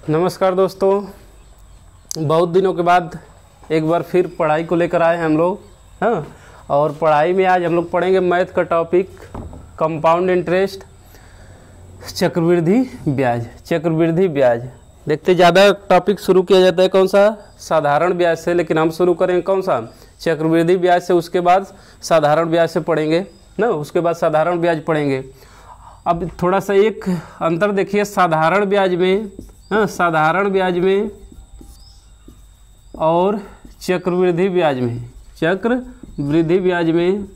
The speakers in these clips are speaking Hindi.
नमस्कार दोस्तों, बहुत दिनों के बाद एक बार फिर पढ़ाई को लेकर आए हैं हम लोग। हाँ, और पढ़ाई में आज हम लोग पढ़ेंगे मैथ का टॉपिक कंपाउंड इंटरेस्ट, चक्रवृद्धि ब्याज। चक्रवृद्धि ब्याज देखते ज़्यादा टॉपिक शुरू किया जाता है कौन सा, साधारण ब्याज से, लेकिन हम शुरू करेंगे कौन सा, चक्रवृद्धि ब्याज से। उसके बाद साधारण ब्याज से पढ़ेंगे ना, उसके बाद साधारण ब्याज पढ़ेंगे। अब थोड़ा सा एक अंतर देखिए साधारण ब्याज में, हाँ, साधारण ब्याज में और चक्रवृद्धि ब्याज में। चक्रवृद्धि ब्याज में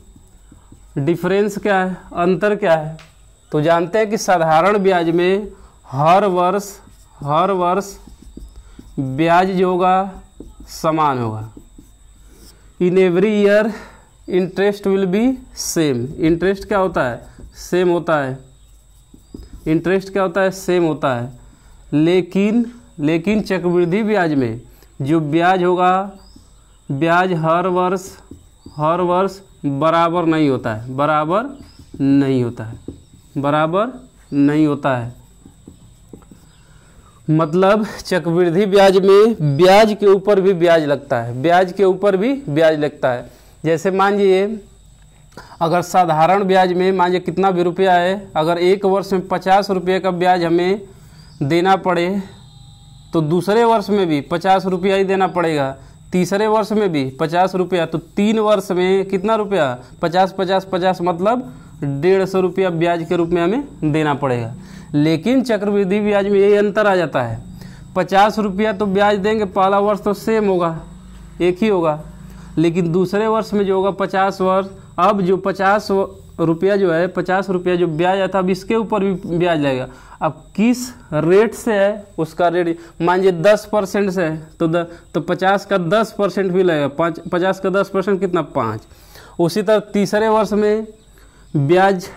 डिफरेंस क्या है, अंतर क्या है? तो जानते हैं कि साधारण ब्याज में हर वर्ष ब्याज जो होगा समान होगा। In every year interest will be same. Interest क्या होता है, सेम होता है। इंटरेस्ट क्या होता है, सेम होता है। लेकिन चक्रवृद्धि ब्याज में जो ब्याज होगा, ब्याज हर वर्ष बराबर नहीं होता है। बराबर नहीं होता है। मतलब चक्रवृद्धि ब्याज में ब्याज के ऊपर भी ब्याज लगता है। ब्याज के ऊपर भी ब्याज लगता है। जैसे मान लीजिए अगर साधारण ब्याज में मान लीजिए कितना भी रुपया है, अगर एक वर्ष में 50 रुपये का ब्याज हमें देना पड़े तो दूसरे वर्ष में भी 50 रुपया ही देना पड़ेगा, तीसरे वर्ष में भी 50 रुपया, तो 3 वर्ष में कितना रुपया, 50 मतलब 150 रुपया ब्याज के रूप में हमें देना पड़ेगा। लेकिन चक्रवृद्धि ब्याज में यही अंतर आ जाता है, 50 रुपया तो ब्याज देंगे, पहला वर्ष तो सेम होगा, एक ही होगा, लेकिन दूसरे वर्ष में जो होगा 50 वर्ष, अब जो 50 रुपया जो है, 50 रुपया जो ब्याज आता है, अब इसके ऊपर भी ब्याज लगेगा। अब किस रेट से है उसका रेट, मान लीजिए 10% से है तो 50 का 10% भी लगेगा। 50 का 10% कितना, 5। उसी तरह तीसरे वर्ष में ब्याज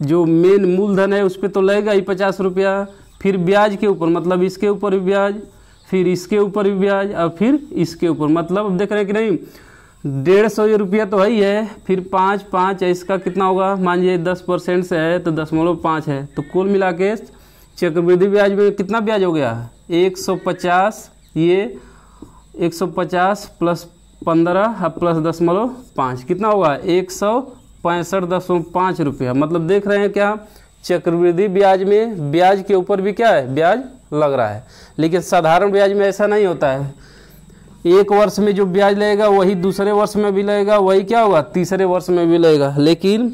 जो मेन मूलधन है उस पर तो लगेगा ही 50 रुपया, फिर ब्याज के ऊपर, मतलब इसके ऊपर भी ब्याज, फिर इसके ऊपर भी ब्याज, और फिर इसके ऊपर, मतलब अब देख रहे हैं कि नहीं, 150 रुपया तो है ही है, फिर 5 इसका कितना होगा, मान लीजिए 10% से है तो 10.5 है, तो कुल मिला के चक्रवृद्धि ब्याज में कितना ब्याज हो गया, 150। ये 150 प्लस 15 प्लस 10.5 कितना होगा, 165.5 रुपया। मतलब देख रहे हैं क्या, चक्रवृद्धि ब्याज में ब्याज के ऊपर भी क्या है, ब्याज लग रहा है। लेकिन साधारण ब्याज में ऐसा नहीं होता है, एक वर्ष में जो ब्याज लगेगा वही दूसरे वर्ष में भी लगेगा, वही क्या होगा, तीसरे वर्ष में भी लगेगा। लेकिन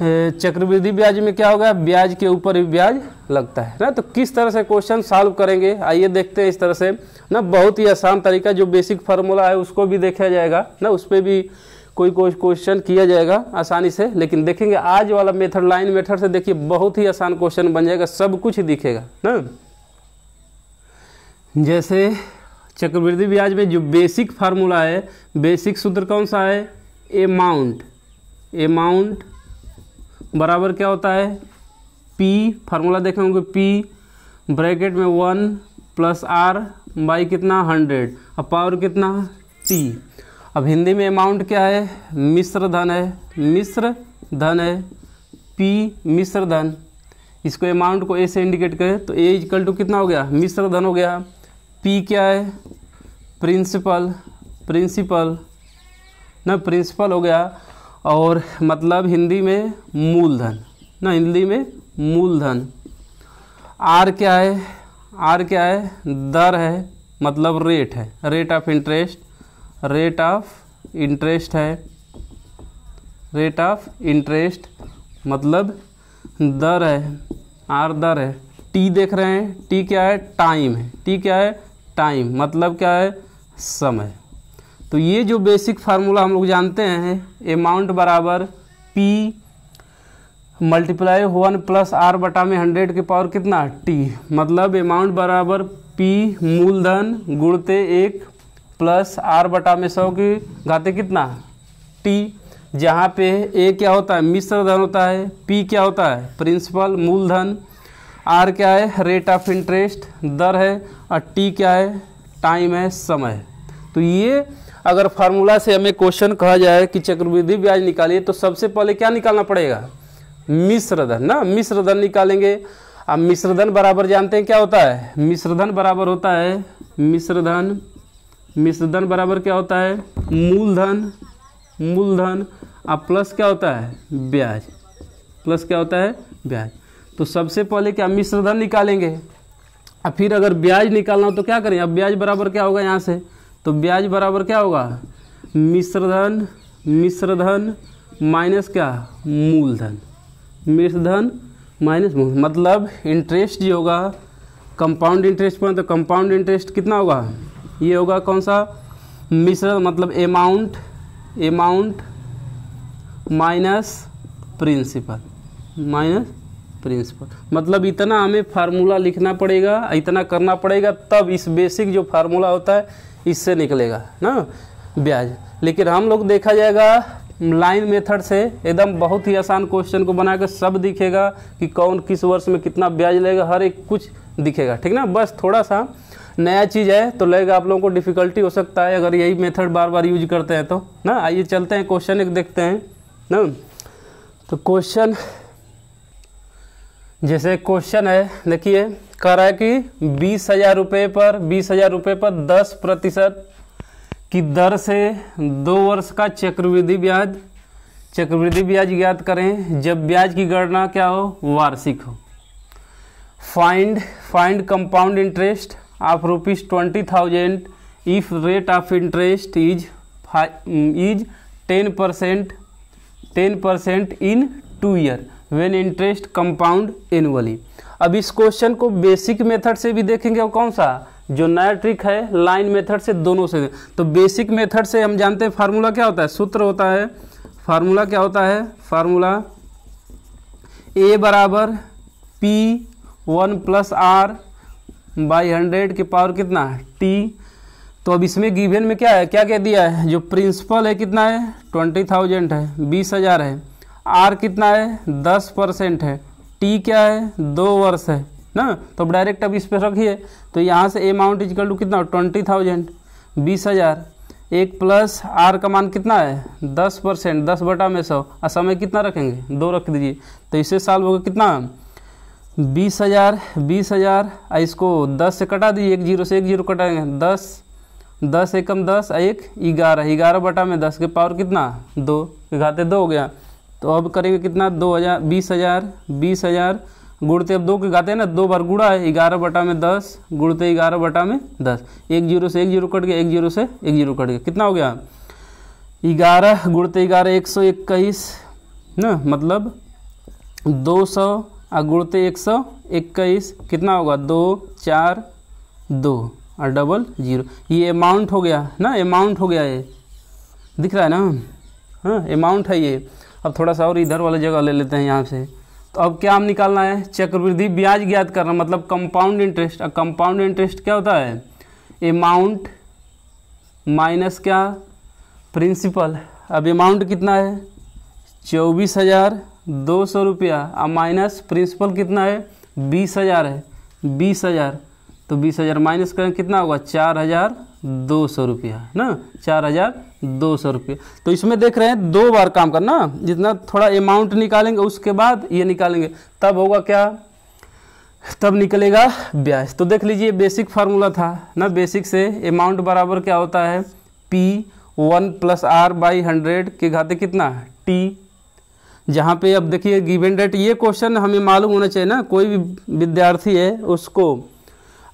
चक्रवृद्धि ब्याज में क्या होगा, ब्याज के ऊपर भी ब्याज लगता है ना। तो किस तरह से क्वेश्चन सॉल्व करेंगे, आइए देखते हैं। इस तरह से ना बहुत ही आसान तरीका, जो बेसिक फार्मूला है उसको भी देखा जाएगा ना, उस पर भी कोई क्वेश्चन किया जाएगा आसानी से। लेकिन देखेंगे आज वाला मेथड, लाइन मेथड से देखिए बहुत ही आसान क्वेश्चन बन जाएगा, सब कुछ दिखेगा ना। जैसे चक्रवृद्धि ब्याज में जो बेसिक फार्मूला है, बेसिक सूत्र कौन सा है, अमाउंट बराबर क्या होता है, P, फार्मूला देखे होंगे, P ब्रैकेट में 1 + R बाई कितना 100, अब पावर कितना T। अब हिंदी में अमाउंट क्या है, मिश्र धन है, P मिश्र धन। इसको अमाउंट को A से इंडिकेट करें तो A = कितना हो गया, मिश्र धन हो गया। P क्या है, प्रिंसिपल हो गया, और मतलब हिंदी में मूलधन ना, हिंदी में मूलधन। R क्या है, दर है, मतलब रेट है, रेट ऑफ इंटरेस्ट मतलब दर है, R दर है। T देख रहे हैं, T क्या है, टाइम मतलब क्या है, समय। तो ये जो बेसिक फार्मूला हम लोग जानते हैं, अमाउंट बराबर P मल्टीप्लाई 1 + R बटा में 100 के पावर कितना, T। मतलब अमाउंट बराबर P मूलधन गुणते 1 + R बटा में 100 की घाते कितना, T। जहाँ पे A क्या होता है, मिश्र धन होता है, P क्या होता है, प्रिंसिपल मूलधन, R क्या है, रेट ऑफ इंटरेस्ट दर है, और T क्या है, टाइम है, समय। तो ये अगर फार्मूला से हमें क्वेश्चन कहा जाए कि चक्रवृद्धि ब्याज निकालिए, तो सबसे पहले क्या निकालना पड़ेगा, मिश्र धन ना, मिश्र धन निकालेंगे। अब मिश्रधन बराबर जानते हैं क्या होता है, मिश्रधन बराबर होता है मिश्रधन बराबर क्या होता है, मूलधन अब प्लस क्या होता है, ब्याज, प्लस क्या होता है, ब्याज। तो सबसे पहले क्या मिश्रधन निकालेंगे, अब फिर अगर ब्याज निकालना हो तो क्या करें, अब ब्याज बराबर क्या होगा यहाँ से, तो ब्याज बराबर क्या होगा, मिश्रधन माइनस क्या, मूलधन, मिश्रधन माइनस मूलधन, मतलब इंटरेस्ट जो होगा कंपाउंड इंटरेस्ट पर, तो कंपाउंड इंटरेस्ट कितना होगा, ये होगा कौन सा, मिश्र मतलब अमाउंट माइनस प्रिंसिपल, मतलब इतना हमें फार्मूला लिखना पड़ेगा, इतना करना पड़ेगा, तब इस बेसिक जो फार्मूला होता है इससे निकलेगा ना ब्याज। लेकिन हम लोग देखा जाएगा लाइन मेथड से एकदम बहुत ही आसान क्वेश्चन को बनाकर सब दिखेगा कि कौन किस वर्ष में कितना ब्याज लेगा, हर एक कुछ दिखेगा, ठीक ना। बस थोड़ा सा नया चीज़ है तो लगेगा आप लोगों को डिफ़िकल्टी हो सकता है अगर यही मेथड बार बार यूज करते हैं तो ना। आइए चलते हैं क्वेश्चन एक देखते हैं ना। तो क्वेश्चन जैसे क्वेश्चन है, देखिए कह रहा है कि 20,000 रुपये पर 10% की दर से 2 वर्ष का चक्रवृद्धि ब्याज ज्ञात करें जब ब्याज की गणना क्या हो, वार्षिक हो। Find compound interest of ₹20,000 if rate of interest is 10% in 2 year when interest compound annually. अब इस क्वेश्चन को बेसिक मेथड से भी देखेंगे और कौन सा जो नया ट्रिक है लाइन मेथड से, दोनों से। तो बेसिक मेथड से हम जानते हैं फार्मूला क्या होता है, सूत्र होता है, फार्मूला क्या होता है, फार्मूला A बराबर P1 + R/100 की पावर कितना T। तो अब इसमें गिवन में क्या है, क्या क्या दिया है, जो प्रिंसिपल है कितना है 20,000 है, 20,000 है, R कितना है 10% है, T क्या है 2 वर्ष है ना। तो डायरेक्ट अब इस पे रखिए, तो यहाँ से अमाउंट इक्वल टू कितना 20,000 20,000 1 प्लस R का मान कितना है 10%, 10/100 और समय कितना रखेंगे 2 रख दीजिए। तो इससे साल होगा कितना 20,000 इसको 10 से कटा दीजिए, 1 0 से 1 0 कटाएंगे 10 एकम 10 1 11/10 के पावर कितना 2 के घाते 2 हो गया। तो अब करेंगे कितना 20,000 गुणते, अब 2 के घाते हैं ना 2 बार गुणा है 11/10 गुणते 11/10, 1 0 से 1 0 कट गया, 1 0 से 1 0 कट गया, कितना हो गया 11 गुणते 11 121 ना, मतलब 200 और गुणते 121 कितना होगा 2 4 2 और डबल 0। ये अमाउंट हो गया ना, अमाउंट हो गया, ये दिख रहा है ना, हाँ अमाउंट है ये। अब थोड़ा सा और इधर वाला जगह ले लेते हैं यहाँ से। तो अब क्या हम निकालना है, चक्रवृद्धि ब्याज ज्ञात करना, मतलब कंपाउंड इंटरेस्ट। अब कंपाउंड इंटरेस्ट क्या होता है, अमाउंट माइनस क्या प्रिंसिपल। अब अमाउंट कितना है 24,200 रुपया और माइनस प्रिंसिपल कितना है 20,000 है, 20,000 तो 20,000 माइनस करें कितना होगा 4,200 रुपया ना, 4,200 रुपये। तो इसमें देख रहे हैं 2 बार काम करना, जितना थोड़ा अमाउंट निकालेंगे उसके बाद ये निकालेंगे, तब होगा क्या, तब निकलेगा ब्याज। तो देख लीजिए बेसिक फार्मूला था ना, बेसिक से अमाउंट बराबर क्या होता है P1 + R/100 के घाते कितना T। जहाँ पे अब देखिए गिवन डेट, ये क्वेश्चन हमें मालूम होना चाहिए ना, कोई भी विद्यार्थी है उसको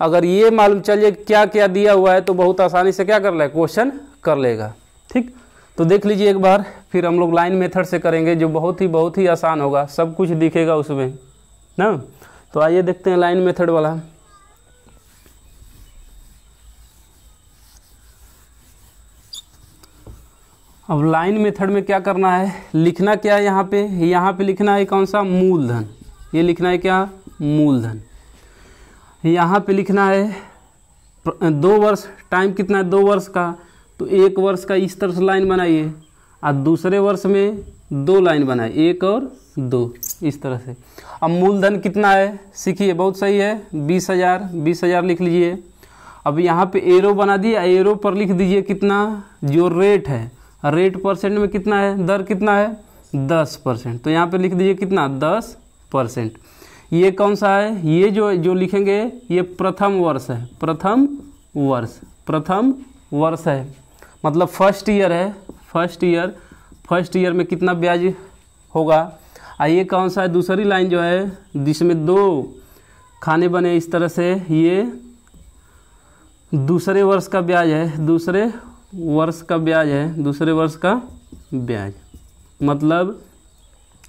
अगर ये मालूम चलिए क्या क्या दिया हुआ है तो बहुत आसानी से क्या कर लेगा, क्वेश्चन कर लेगा, ठीक। तो देख लीजिए एक बार, फिर हम लोग लाइन मेथड से करेंगे जो बहुत ही आसान होगा, सब कुछ दिखेगा उसमें ना। तो आइए देखते हैं लाइन मेथड वाला। अब लाइन मेथड में क्या करना है, लिखना क्या है, यहाँ पे लिखना है कौन सा मूलधन, ये लिखना है क्या मूलधन। यहाँ पे लिखना है 2 वर्ष, टाइम कितना है 2 वर्ष का, तो 1 वर्ष का इस तरह से लाइन बनाइए और दूसरे वर्ष में 2 लाइन बनाए, 1 और 2 इस तरह से। अब मूलधन कितना है सीखिए, बहुत सही है 20,000 लिख लीजिए। अब यहाँ पे एरो बना दिए, एरो पर लिख दीजिए कितना जो रेट है, रेट परसेंट में कितना है, दर कितना है 10%, तो यहाँ पे लिख दीजिए कितना 10%। ये कौन सा है, ये जो लिखेंगे ये प्रथम वर्ष है, प्रथम वर्ष है, मतलब फर्स्ट ईयर है, फर्स्ट ईयर में कितना ब्याज होगा। ये कौन सा है, दूसरी लाइन जो है जिसमें 2 खाने बने इस तरह से, ये दूसरे वर्ष का ब्याज है, दूसरे वर्ष का ब्याज, मतलब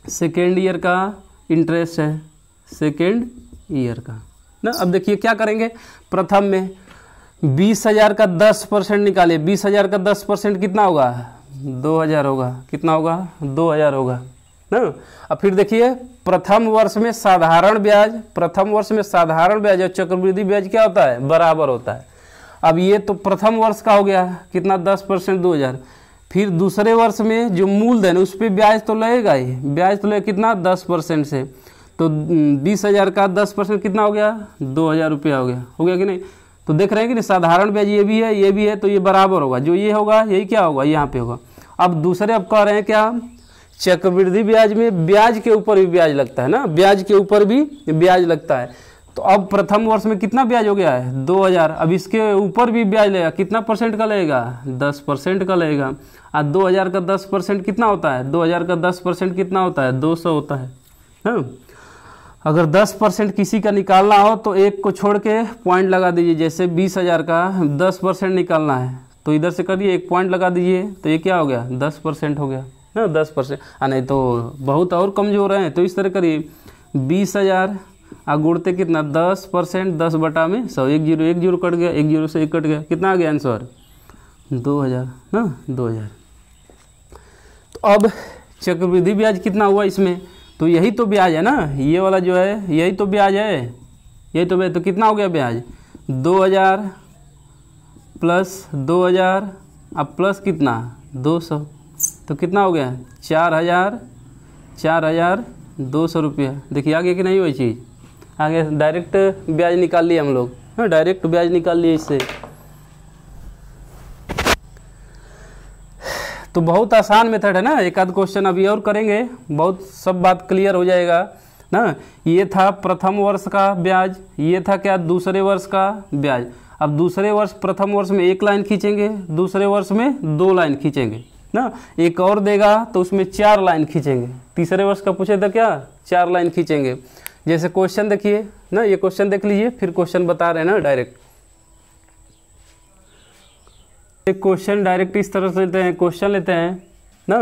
सेकेंड ईयर का इंटरेस्ट है, सेकेंड ईयर का ना। अब देखिए क्या करेंगे, प्रथम में 20,000 का 10% निकालिए, 20,000 का 10% कितना होगा, 2,000 होगा, कितना होगा, 2,000 होगा ना। अब फिर देखिए प्रथम वर्ष में साधारण ब्याज और चक्रवृद्धि ब्याज क्या होता है, बराबर होता है। अब ये तो प्रथम वर्ष का हो गया, कितना 10% 2,000। फिर दूसरे वर्ष में जो मूलधन है उस पर ब्याज तो लगेगा ही, ब्याज तो लगेगा कितना 10% से, तो 20,000 का 10% कितना हो गया, 2,000 रुपया हो गया कि नहीं। तो देख रहे हैं कि नहीं, साधारण ब्याज ये भी है तो ये बराबर होगा, जो ये होगा यही क्या होगा, यहाँ पे होगा। अब दूसरे अब कह रहे हैं क्या, चक्रवृद्धि ब्याज में ब्याज के ऊपर भी ब्याज लगता है ना, ब्याज के ऊपर भी ब्याज लगता है। तो अब प्रथम वर्ष में कितना ब्याज हो गया है, 2,000। अब इसके ऊपर भी ब्याज लगेगा, कितना % का लगेगा, 10% का लगेगा। 2,000 का 10% कितना होता है, 2,000 का 10% कितना होता है, 200 होता है हाँ? अगर 10% किसी का निकालना हो तो एक को छोड़ के पॉइंट लगा दीजिए, जैसे 20,000 का 10% निकालना है तो इधर से करिए, एक पॉइंट लगा दीजिए, तो ये क्या हो गया, 10% हो गया ना, 10%। नहीं तो बहुत और कमजोर हैं, तो इस तरह करिए 20,000 गुणते कितना 10%, 10/100, 1 0 कट गया, 1 0 से 1 कट गया, कितना आ गया आंसर, 2,000 ना, 2,000। तो अब चक्रवृद्धि ब्याज कितना हुआ इसमें, तो यही तो ब्याज है ना, ये वाला जो है यही तो ब्याज है, यही तो ब्याज। तो कितना हो गया ब्याज, 2,000 प्लस 2,000 अब प्लस कितना 200, तो कितना हो गया 4,200 रुपया। देखिए आगे कि नहीं वही चीज़, आगे डायरेक्ट ब्याज निकाल लिए हम लोग, हाँ डायरेक्ट ब्याज निकाल लिए इससे। तो बहुत आसान मेथड है ना, एक आध क्वेश्चन अभी और करेंगे, बहुत सब बात क्लियर हो जाएगा ना। ये था प्रथम वर्ष का ब्याज, ये था क्या दूसरे वर्ष का ब्याज। अब दूसरे वर्ष, प्रथम वर्ष में 1 लाइन खींचेंगे, दूसरे वर्ष में 2 लाइन खींचेंगे ना, एक और देगा तो उसमें 4 लाइन खींचेंगे। तीसरे वर्ष का पूछे तो क्या 4 लाइन खींचेंगे। जैसे क्वेश्चन देखिए ना, ये क्वेश्चन देख लीजिए, फिर क्वेश्चन बता रहे हैं ना डायरेक्ट। एक क्वेश्चन डायरेक्ट इस तरह से लेते हैं, क्वेश्चन लेते हैं ना,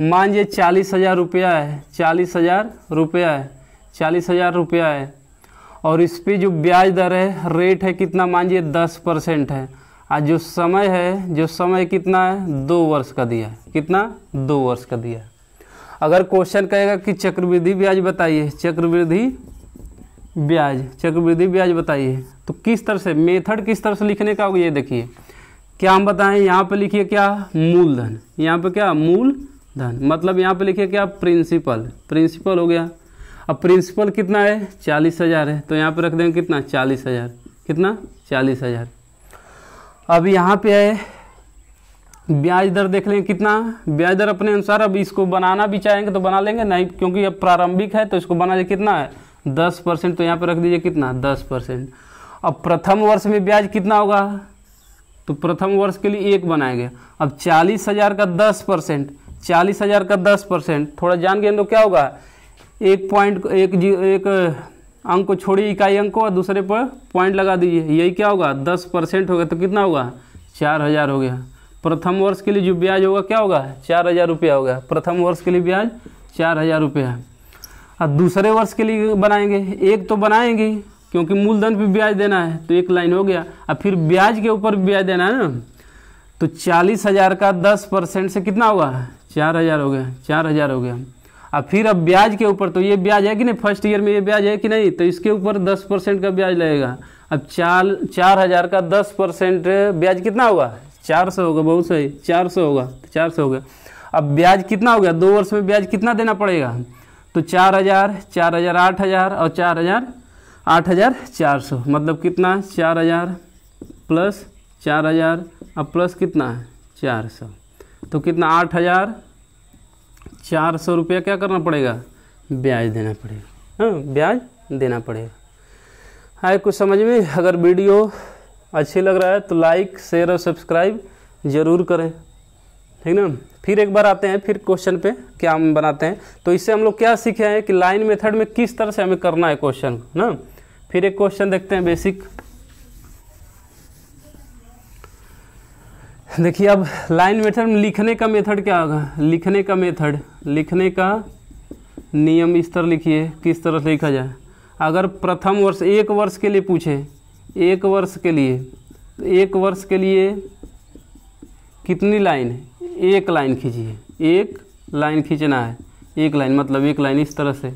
मान लीजिए 40,000 रुपया है, 40,000 रुपया है, और इस पे जो ब्याज दर है, रेट है कितना, मान लीजिए 10% है, और जो समय कितना है 2 वर्ष का दिया है, कितना 2 वर्ष का दिया है। अगर क्वेश्चन कहेगा कि चक्रवृद्धि ब्याज बताइए, चक्रवृद्धि ब्याज बताइए, तो किस तरह से, मेथड किस तरह से लिखने का होगा, ये देखिए क्या हम बताएं। यहाँ पे लिखिए क्या, मूलधन, यहाँ पे क्या मूलधन, मतलब यहाँ पे लिखिए क्या, प्रिंसिपल हो गया। अब प्रिंसिपल कितना है 40,000 है, तो यहाँ पे रख देंगे कितना 40,000, कितना 40,000। अब यहाँ पे है ब्याज दर, देख लें कितना ब्याज दर अपने अनुसार। अब इसको बनाना भी चाहेंगे तो बना लेंगे, नहीं क्योंकि अब प्रारंभिक है तो इसको बना लीजिए, कितना है 10%, तो यहाँ पे रख दीजिए कितना 10%। अब प्रथम वर्ष में ब्याज कितना होगा, तो प्रथम वर्ष के लिए 1 बनाएंगे। अब 40,000 का 10%, 40,000 का 10%, थोड़ा जान गए तो क्या होगा, एक अंक को छोड़िए, इकाई अंक को, और दूसरे पर पॉइंट लगा दीजिए, यही क्या होगा 10% होगा, तो कितना होगा 4,000 हो गया। प्रथम वर्ष के लिए जो ब्याज होगा क्या होगा 4,000 रुपया होगा, प्रथम वर्ष के लिए ब्याज 4,000 रुपया। अब दूसरे वर्ष के लिए बनाएंगे, 1 तो बनाएंगे क्योंकि मूलधन पे ब्याज देना है, तो 1 लाइन हो गया। अब फिर ब्याज के ऊपर ब्याज देना है ना, तो 40,000 का 10% से कितना होगा 4,000 हो गया, 4,000 हो गया। अब फिर अब ब्याज के ऊपर, तो ये ब्याज है कि नहीं, फर्स्ट ईयर में ये ब्याज है कि नहीं, तो इसके ऊपर 10% का ब्याज लगेगा। अब 4,000 का 10% ब्याज कितना होगा 400 होगा, बहुत सही 400 होगा, 400 हो गया। अब ब्याज कितना हो गया, 2 वर्ष में ब्याज कितना देना पड़ेगा, तो 4,000, 4,000 8,000 और 4,000 8,400, मतलब कितना 4,000 प्लस 4,000 अब प्लस कितना 400, तो कितना 8,400 रुपया क्या करना पड़ेगा, ब्याज देना पड़ेगा। हाँ ब्याज देना पड़ेगा। है कुछ समझ में? अगर वीडियो अच्छी लग रहा है तो लाइक शेयर और सब्सक्राइब ज़रूर करें, ठीक ना। फिर एक बार आते हैं फिर क्वेश्चन पे क्या हम बनाते हैं। तो इससे हम लोग क्या सीखे हैं कि लाइन मेथड में किस तरह से हमें करना है क्वेश्चन ना। फिर एक क्वेश्चन देखते हैं बेसिक। देखिए अब लाइन मेथड में लिखने का मेथड क्या होगा, लिखने का मेथड, लिखने का नियम इस तरह लिखिए, किस तरह से लिखा जाए। अगर प्रथम वर्ष 1 वर्ष के लिए पूछे, 1 वर्ष के लिए, तो 1 वर्ष के लिए कितनी लाइन है, 1 लाइन खींचिए, 1 लाइन खींचना है, 1 लाइन मतलब 1 लाइन इस तरह से।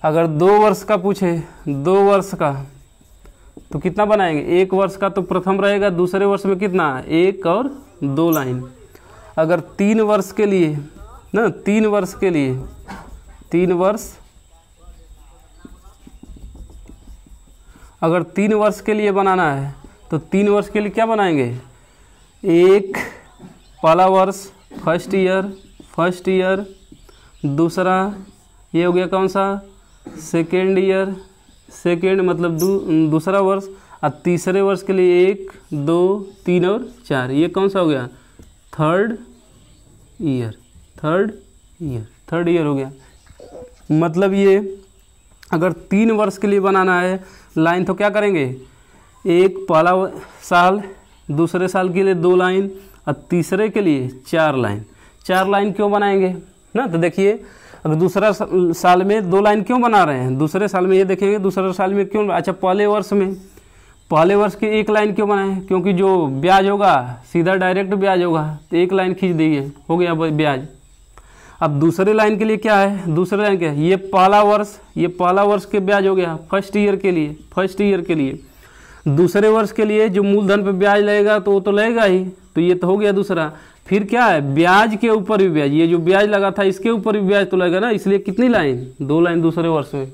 अगर 2 वर्ष का पूछे, 2 वर्ष का तो कितना बनाएंगे, 1 वर्ष का तो प्रथम रहेगा, दूसरे वर्ष में कितना, 1 और 2 लाइन। अगर 3 वर्ष के लिए ना, 3 वर्ष के लिए, 3 वर्ष, अगर 3 वर्ष के लिए बनाना है तो 3 वर्ष के लिए क्या बनाएंगे, 1 पहला वर्ष फर्स्ट ईयर, दूसरा ये हो गया कौन सा, सेकेंड ईयर, सेकेंड मतलब दूसरा वर्ष, और तीसरे वर्ष के लिए 1 2 3 और 4, ये कौन सा हो गया, थर्ड ईयर हो गया। मतलब ये अगर 3 वर्ष के लिए बनाना है लाइन तो क्या करेंगे, 1 पहला साल, दूसरे साल के लिए 2 लाइन और तीसरे के लिए 4 लाइन। 4 लाइन क्यों बनाएंगे ना, तो देखिए अगर दूसरा साल में 2 लाइन क्यों बना रहे हैं, दूसरे साल में ये देखेंगे दूसरे साल में क्यों, अच्छा पहले वर्ष के 1 लाइन क्यों बनाएं, क्योंकि जो ब्याज होगा सीधा डायरेक्ट ब्याज होगा, तो 1 लाइन खींच दीजिए, हो गया ब्याज। अब दूसरे लाइन के लिए क्या है, दूसरे लाइन क्या है, ये पहला वर्ष के ब्याज हो गया फर्स्ट ईयर के लिए। दूसरे वर्ष के लिए जो मूलधन पे ब्याज लगेगा तो वो तो लगेगा ही, तो ये तो हो गया दूसरा। फिर क्या है, ब्याज के ऊपर भी ब्याज, ये जो ब्याज लगा था इसके ऊपर भी ब्याज तो लगेगा ना, इसलिए कितनी लाइन, 2 लाइन दूसरे वर्ष में।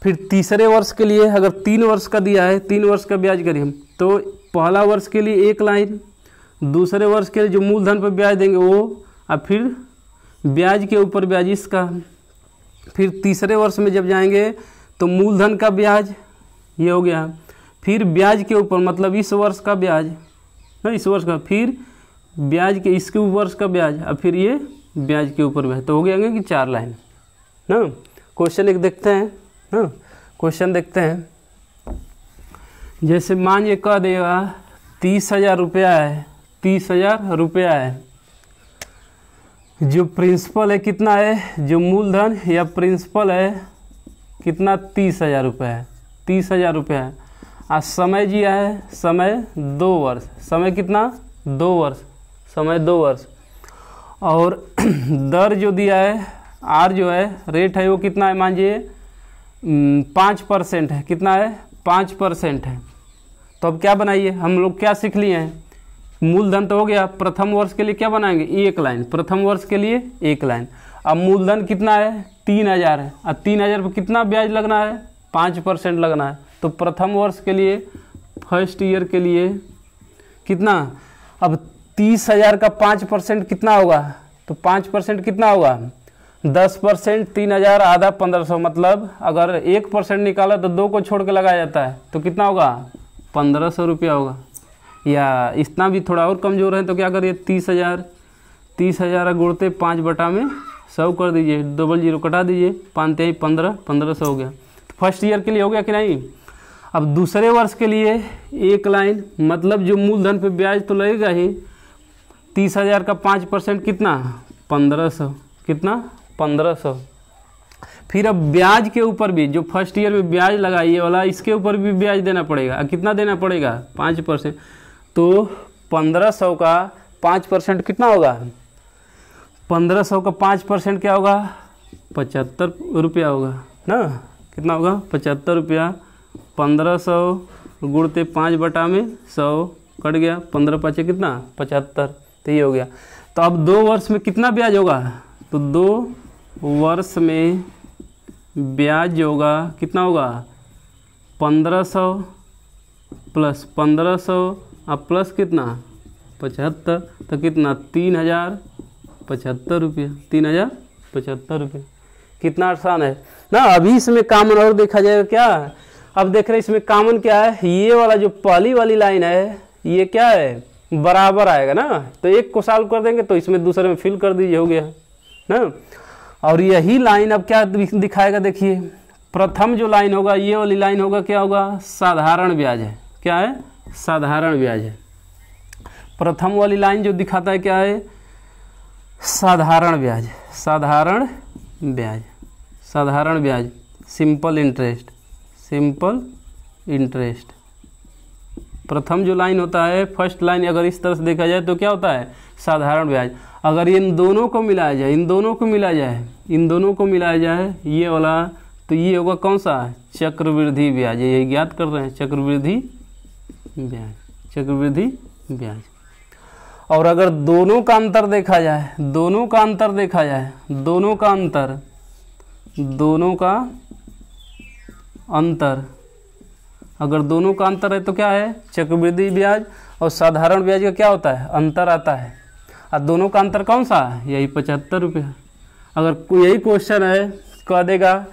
फिर तीसरे वर्ष के लिए अगर 3 वर्ष का दिया है, 3 वर्ष का ब्याज करिए हम, तो पहला वर्ष के लिए 1 लाइन, दूसरे वर्ष के लिए जो मूलधन पर ब्याज देंगे वो, और फिर ब्याज के ऊपर ब्याज इसका। फिर तीसरे वर्ष में जब जाएंगे तो मूलधन का ब्याज ये हो गया, फिर ब्याज के ऊपर मतलब इस वर्ष का ब्याज ना, इस वर्ष का, फिर ब्याज के इसके वर्ष का ब्याज, और फिर ये ब्याज के ऊपर ब्याज, तो हो गया कि 4 लाइन ना। क्वेश्चन एक देखते हैं ना, क्वेश्चन देखते हैं। जैसे मान ये कह देगा 30,000 रुपया है, 30,000 रुपया है, जो प्रिंसिपल है कितना है, जो मूलधन या प्रिंसिपल है कितना, 30,000 रुपया है, 30,000 रुपया है। आज समय दिया है, समय 2 वर्ष, समय कितना, 2 वर्ष, समय 2 वर्ष। और दर जो दिया है, आर जो है रेट है वो कितना है, मानिए 5% है, कितना है, 5% है। तो अब क्या बनाइए, हम लोग क्या सीख लिए हैं, मूलधन तो हो गया, प्रथम वर्ष के लिए क्या बनाएंगे, 1 लाइन, प्रथम वर्ष के लिए 1 लाइन। अब मूलधन कितना है, 3,000 है, और 3,000 पर कितना ब्याज लगना है, 5% लगना है। तो प्रथम वर्ष के लिए, फर्स्ट ईयर के लिए कितना, अब 30,000 का 5% कितना होगा, तो 5% कितना होगा, 10%, 3,000 आधा 1,500, मतलब अगर 1% निकाला तो 2 को छोड़ के लगाया जाता है, तो कितना होगा, 1,500 रुपया होगा। या इतना भी थोड़ा और कमज़ोर है तो क्या करिए, 30,000 गुणते 5/100 कर दीजिए, 00 कटा दीजिए, 5 1500 हो गया। तो फर्स्ट ईयर के लिए हो गया कि नहीं। अब दूसरे वर्ष के लिए 1 लाइन, मतलब जो मूलधन पे ब्याज तो लगेगा ही, 30,000 का 5% कितना, 1,500, कितना, 1,500। फिर अब ब्याज के ऊपर भी जो फर्स्ट ईयर में ब्याज लगा ये वाला, इसके ऊपर भी ब्याज देना पड़ेगा। कितना देना पड़ेगा, 5%। तो 1,500 का 5% कितना होगा, 1,500 का 5% क्या होगा, 75 रुपया होगा ना, कितना होगा, 75 रुपया। 1,500 गुणते 5/100 कट गया, 15 5 कितना, 75, तो ये हो गया। तो अब 2 वर्ष में कितना ब्याज होगा, तो 2 वर्ष में ब्याज होगा कितना होगा, 1,500 प्लस 1,500 और प्लस कितना, 75, तो कितना, 3,075 रुपये, 3,075 रुपये। कितना आसान है ना। अभी इसमें कॉमन और देखा जाएगा क्या, अब देख रहे हैं इसमें कॉमन क्या है, ये वाला जो पहली वाली लाइन है ये क्या है, बराबर आएगा ना, तो एक को सॉल्व कर देंगे तो इसमें दूसरे में फिल कर दीजिए, हो गया ना। और यही लाइन अब क्या दिखाएगा, देखिए प्रथम जो लाइन होगा ये वाली लाइन होगा, क्या होगा, साधारण ब्याज है, क्या है, साधारण ब्याज है। प्रथम वाली लाइन जो दिखाता है क्या है, साधारण ब्याज, साधारण ब्याज, साधारण ब्याज, सिंपल इंटरेस्ट, सिंपल इंटरेस्ट। प्रथम जो लाइन होता है, फर्स्ट लाइन अगर इस तरह से देखा जाए तो क्या होता है, साधारण ब्याज। अगर इन दोनों को मिलाया जाए, इन दोनों को मिलाया जाए, इन दोनों को मिलाया जाए ये वाला, तो ये होगा कौन सा, चक्रवृद्धि ब्याज, यही ज्ञात कर रहे हैं, चक्रवृद्धि ब्याज, चक्रवृद्धि ब्याज। और अगर दोनों का अंतर देखा जाए, दोनों का अंतर देखा जाए, दोनों का अंतर, दोनों का अंतर, अगर दोनों का अंतर है तो क्या है, चक्रवृद्धि ब्याज और साधारण ब्याज का क्या होता है, अंतर आता है। और दोनों का अंतर कौन सा है, यही 75 रुपये। अगर यही क्वेश्चन है, कह देगा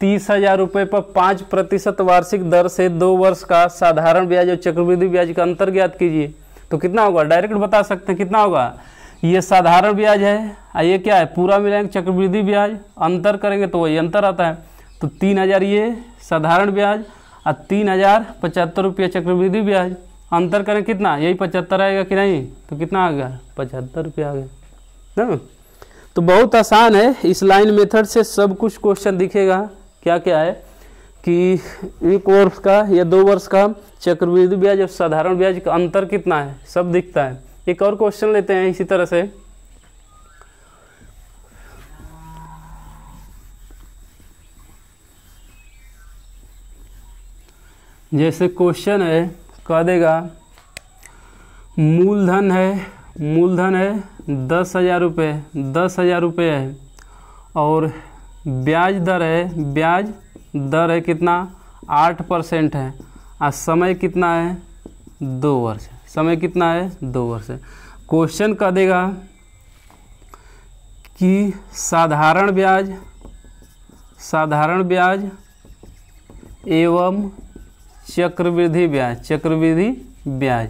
30,000 रुपये पर 5% वार्षिक दर से 2 वर्ष का साधारण ब्याज और चक्रवृद्धि ब्याज का अंतर ज्ञात कीजिए, तो कितना होगा, डायरेक्ट बता सकते हैं कितना होगा। ये साधारण ब्याज है और ये क्या है, पूरा मिलाएंगे चक्रवृद्धि ब्याज, अंतर करेंगे तो वही अंतर आता है। तो 3,000 ये साधारण ब्याज और 3,075 रुपये चक्रवृद्धि ब्याज, अंतर करें कितना, यही 75 आएगा कि नहीं, तो कितना आ गया, 75 रुपये आ गया ना। तो बहुत आसान है, इस लाइन मेथड से सब कुछ क्वेश्चन दिखेगा। क्या क्या है कि 1 वर्ष का या 2 वर्ष का चक्रवृद्धि ब्याज और साधारण ब्याज का अंतर कितना है, सब दिखता है। एक और क्वेश्चन लेते हैं इसी तरह से, जैसे क्वेश्चन है, कह देगा मूलधन है, मूलधन है 10,000 रुपये, 10,000 रुपये है, और ब्याज दर है, ब्याज दर है कितना, 8% है, और समय कितना है, 2 वर्ष, समय कितना है, 2 वर्ष है। क्वेश्चन कह देगा कि साधारण ब्याज, साधारण ब्याज एवं चक्रवृद्धि ब्याज, चक्रवृद्धि ब्याज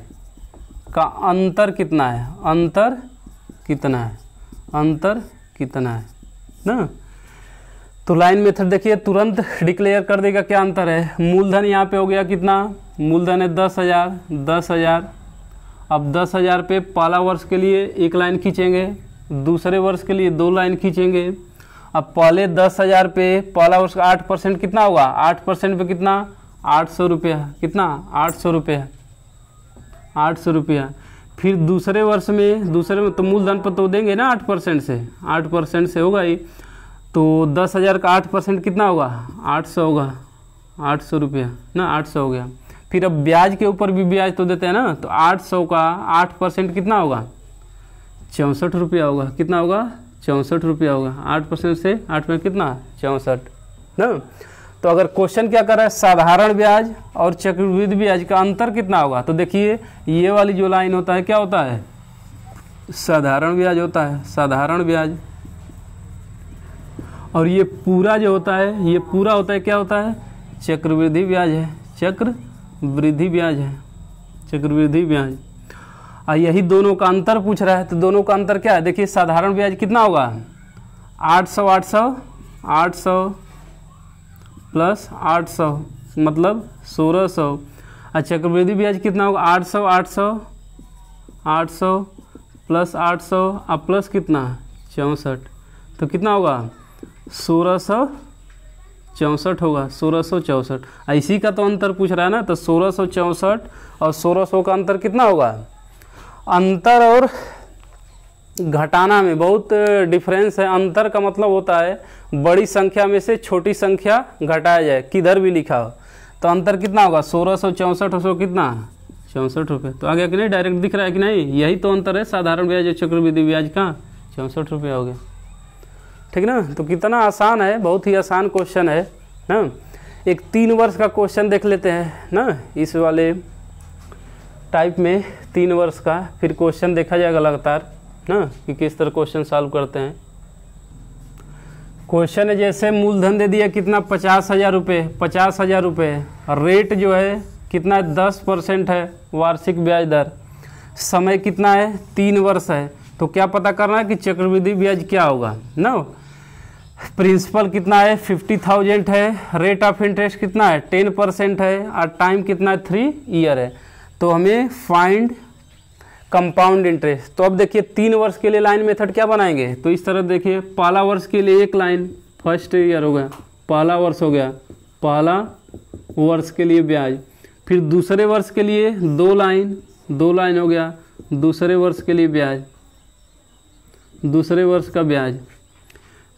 का अंतर कितना है, अंतर कितना है, अंतर कितना है ना। तो लाइन मेथड देखिए तुरंत डिक्लेयर कर देगा क्या अंतर है। मूलधन यहाँ पे हो गया कितना, मूलधन है 10,000, 10,000। अब 10,000 पे पहला वर्ष के लिए 1 लाइन खींचेंगे, दूसरे वर्ष के लिए 2 लाइन खींचेंगे। अब पहले 10,000 पे पहला वर्ष का 8% कितना होगा, 8% पे कितना, 800 रुपया, कितना, 800 रुपया, 800 रुपया। फिर दूसरे वर्ष में, दूसरे में तो मूलधन पर तो देंगे ना 8% से, 8% से होगा ही, तो 10,000 का 8% कितना होगा, 800 होगा, 800 रुपया ना, 800 हो गया। फिर अब ब्याज के ऊपर भी ब्याज तो देते हैं ना, तो 800 का 8% कितना होगा, 64 रुपया होगा, कितना होगा, 64 रुपया होगा। 8% से 8 में कितना, 64 ना। तो अगर क्वेश्चन क्या कर रहा है, साधारण ब्याज और चक्रवृद्धि ब्याज का अंतर कितना होगा, तो देखिए ये वाली जो लाइन होता है क्या होता है, साधारण ब्याज होता है, साधारण ब्याज। और ये पूरा जो होता है, ये पूरा होता है क्या होता है, चक्रवृद्धि ब्याज है, चक्रवृद्धि ब्याज है, चक्रवृद्धि ब्याज। और यही दोनों का अंतर पूछ रहा है, तो दोनों का अंतर क्या है, देखिए साधारण ब्याज कितना होगा, 800 800 800 प्लस 800 मतलब 1600। और चक्रवृद्धि ब्याज कितना होगा, 800 800 800 प्लस 800 और प्लस कितना 64, तो कितना होगा 1664 होगा, 1664। इसी का तो अंतर पूछ रहा है ना, तो 1664 और 1600 का अंतर कितना होगा। अंतर और घटाना में बहुत डिफरेंस है। अंतर का मतलब होता है बड़ी संख्या में से छोटी संख्या घटाया जाए, किधर भी लिखा हो। तो अंतर कितना होगा 1664 कितना 64 रुपये। तो आ गया कि नहीं, डायरेक्ट दिख रहा है कि नहीं, यही तो अंतर है साधारण ब्याज और चक्रवृद्धि ब्याज का, 64 रुपये हो गया, ठीक ना। तो कितना आसान है, बहुत ही आसान क्वेश्चन है ना। एक 3 वर्ष का क्वेश्चन देख लेते हैं ना, इस वाले टाइप में 3 वर्ष का, फिर क्वेश्चन देखा जाएगा लगातार ना कि किस तरह क्वेश्चन सॉल्व करते हैं। क्वेश्चन है जैसे मूलधन दे दिया कितना 50,000 रुपये, 50,000 रुपये, रेट जो है कितना 10% है वार्षिक ब्याज दर, समय कितना है 3 वर्ष है। तो क्या पता करना है कि चक्रवृद्धि ब्याज क्या होगा ना। प्रिंसिपल कितना है 50,000 है, रेट ऑफ इंटरेस्ट कितना है 10% है और टाइम कितना है 3 ईयर है। तो हमें फाइंड कंपाउंड इंटरेस्ट। तो अब देखिए 3 वर्ष के लिए लाइन मेथड क्या बनाएंगे, तो इस तरह देखिए पहला वर्ष के लिए एक लाइन, फर्स्ट ईयर हो गया, पहला वर्ष हो गया, पहला वर्ष के लिए ब्याज। फिर दूसरे वर्ष के लिए 2 लाइन, 2 लाइन हो गया, दूसरे वर्ष के लिए ब्याज, दूसरे वर्ष का ब्याज।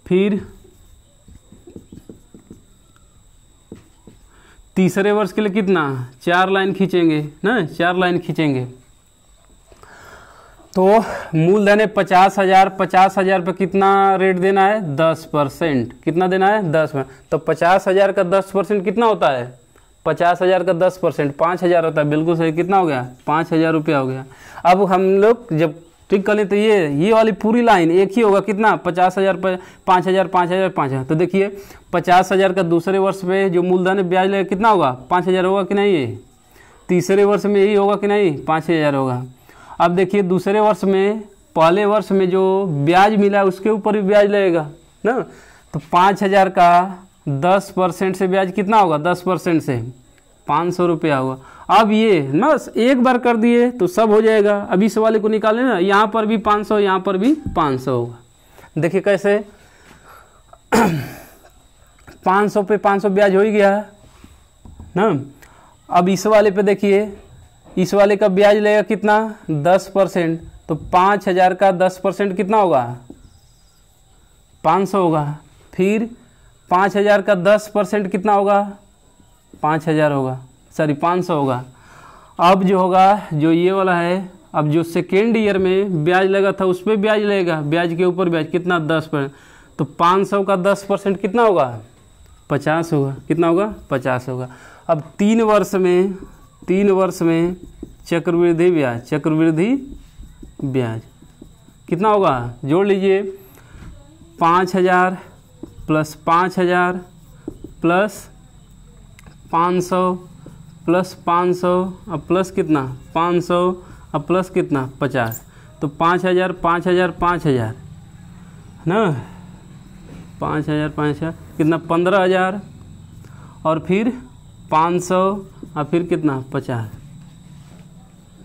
फिर तीसरे वर्ष के लिए कितना 4 लाइन खींचेंगे ना, 4 लाइन खींचेंगे। तो मूलधन है 50,000, 50,000 पे कितना रेट देना है 10%, कितना देना है 10%। तो 50,000 का 10% कितना होता है, 50,000 का 10% 5,000 होता है, बिल्कुल सही। कितना हो गया 5,000 रुपया हो गया। अब हम लोग जब ठीक कर लें तो ये वाली पूरी लाइन एक ही होगा, कितना 50,000 पर 5,000 5,000 5,000। तो देखिए 50,000 का दूसरे वर्ष पे जो मूलधन ब्याज लगेगा कितना होगा 5,000 होगा कि नहीं, ये तीसरे वर्ष में यही होगा कि नहीं 5,000 होगा। अब देखिए दूसरे वर्ष में, पहले वर्ष में जो ब्याज मिला उसके ऊपर भी ब्याज लगेगा ना। तो 5,000 का 10% से ब्याज कितना होगा, 10% से 500 रुपया होगा। अब ये ना एक बार कर दिए तो सब हो जाएगा। अब इस वाले को निकालें ना, यहाँ पर भी 500, यहाँ पर भी 500 होगा। देखिए कैसे 500 पे 500 ब्याज हो ही गया ना। अब इस वाले पे देखिए, इस वाले का ब्याज लगेगा कितना 10%। तो 5,000 का 10% कितना होगा 500 होगा। फिर 5,000 का 10% कितना होगा 5,000 होगा, सॉरी 500 होगा। अब जो होगा जो ये वाला है, अब जो सेकेंड ईयर में ब्याज लगा था उस पर ब्याज लगेगा, ब्याज के ऊपर ब्याज कितना 10%। तो 500 का 10% कितना होगा 50 होगा, कितना होगा 50 होगा। अब 3 वर्ष में चक्रवृद्धि ब्याज, चक्रवृद्धि ब्याज कितना होगा, जोड़ लीजिए 5,000 प्लस 5,000 प्लस 500 प्लस 500 अब प्लस कितना 500 अब प्लस कितना 50। तो 5,000 5,000 5,000 ना, 5,000 5,000 कितना 15,000 और फिर 500 और फिर कितना 50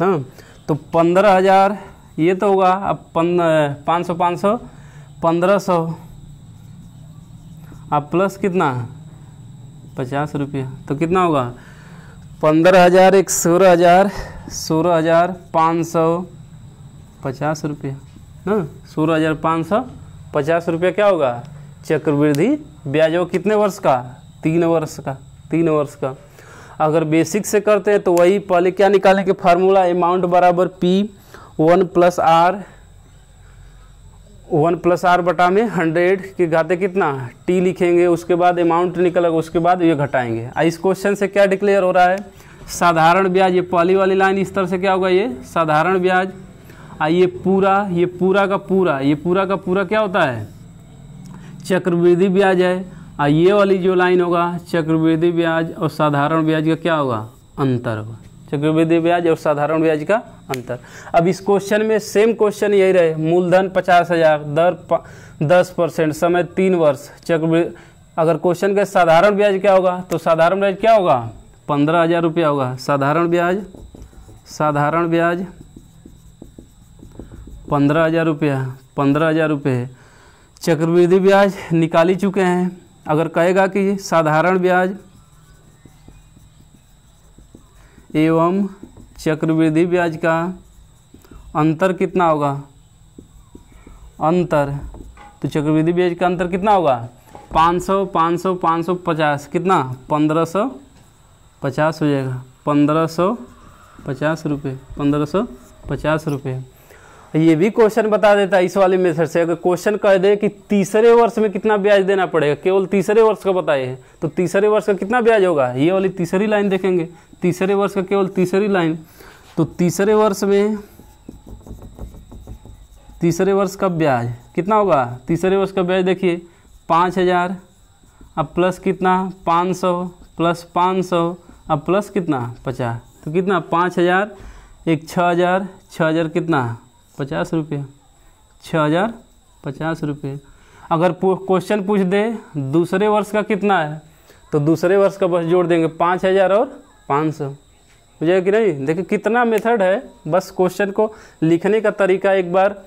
हाँ। तो 15,000 ये तो होगा। अब 500 500 1500 अब प्लस कितना 50 रुपया। तो कितना होगा 15,000 एक 16,000 16,550 रुपया ना, 16,550 रुपया क्या होगा चक्रवृद्धि ब्याज हो। कितने वर्ष का 3 वर्ष का, 3 वर्ष का। अगर बेसिक से करते हैं तो वही पहले क्या निकालने के फार्मूला, अमाउंट बराबर P1 प्लस R बटा में 100 के घाते कितना T लिखेंगे, उसके बाद अमाउंट निकलेगा, उसके बाद ये घटाएंगे। इस क्वेश्चन से क्या डिक्लेयर हो रहा है साधारण ब्याज। ये पहली वाली लाइन इस तरह से क्या होगा ये साधारण ब्याज। ये पूरा का पूरा क्या होता है चक्रवृद्धि ब्याज है। ये वाली जो लाइन होगा चक्रवृद्धि ब्याज और साधारण ब्याज का क्या होगा अंतर होगा, चक्रवृद्धि ब्याज और साधारण ब्याज का अंतर। अब इस क्वेश्चन में सेम क्वेश्चन यही रहे, मूलधन 50,000, दर 10%, समय 3 वर्ष, चक्रवृद्धि। अगर क्वेश्चन का साधारण ब्याज क्या होगा तो साधारण ब्याज क्या होगा 15,000 रुपया होगा। साधारण ब्याज 15,000 रुपये। चक्रवृद्धि ब्याज निकाल ही चुके हैं। अगर कहेगा कि साधारण ब्याज एवं चक्रवृद्धि ब्याज का अंतर कितना होगा, अंतर, तो चक्रवृद्धि ब्याज का अंतर कितना होगा 500 500 550 कितना 1,550 हो जाएगा, 1,550 रुपये, 1,550 रुपये। ये भी क्वेश्चन बता देता है इस वाले मेथड से। अगर क्वेश्चन कह दे कि तीसरे वर्ष में कितना ब्याज देना पड़ेगा, केवल तीसरे वर्ष का बताइए, तो तीसरे वर्ष का कितना ब्याज होगा, ये वाली तीसरी लाइन देखेंगे, तीसरे वर्ष का केवल तीसरी लाइन। तो तीसरे वर्ष का ब्याज कितना होगा, तीसरे वर्ष का ब्याज देखिए 5000, अब प्लस कितना 500 प्लस 500, अब प्लस कितना 50, तो कितना 5000 एक 6000, 6000 कितना 50 रुपये, 6000 50 रुपये। अगर क्वेश्चन पूछ दे दूसरे वर्ष का कितना है, तो दूसरे वर्ष का बस जोड़ देंगे 5000 और 500, हो जाएगा कि नहीं। देखिए कितना मेथड है, बस क्वेश्चन को लिखने का तरीका एक बार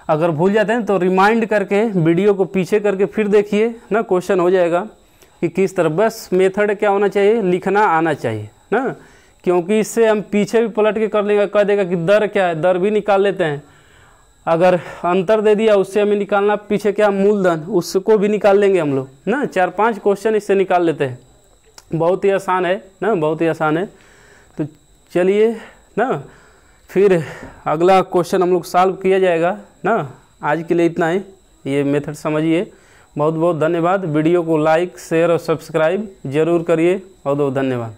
अगर भूल जाते हैं तो रिमाइंड करके वीडियो को पीछे करके फिर देखिए ना, क्वेश्चन हो जाएगा कि किस तरह। बस मेथड क्या होना चाहिए, लिखना आना चाहिए ना, क्योंकि इससे हम पीछे भी पलट के कर लेंगे, कह देगा कि दर क्या है, दर भी निकाल लेते हैं। अगर अंतर दे दिया उससे हमें निकालना पीछे क्या मूलधन, उसको भी निकाल लेंगे हम लोग ना। 4-5 क्वेश्चन इससे निकाल लेते हैं, बहुत ही आसान है ना, बहुत ही आसान है। तो चलिए ना, फिर अगला क्वेश्चन हम लोग सॉल्व किया जाएगा ना। आज के लिए इतना ही, ये मेथड समझिए। बहुत बहुत धन्यवाद। वीडियो को लाइक शेयर और सब्सक्राइब जरूर करिए। बहुत बहुत धन्यवाद।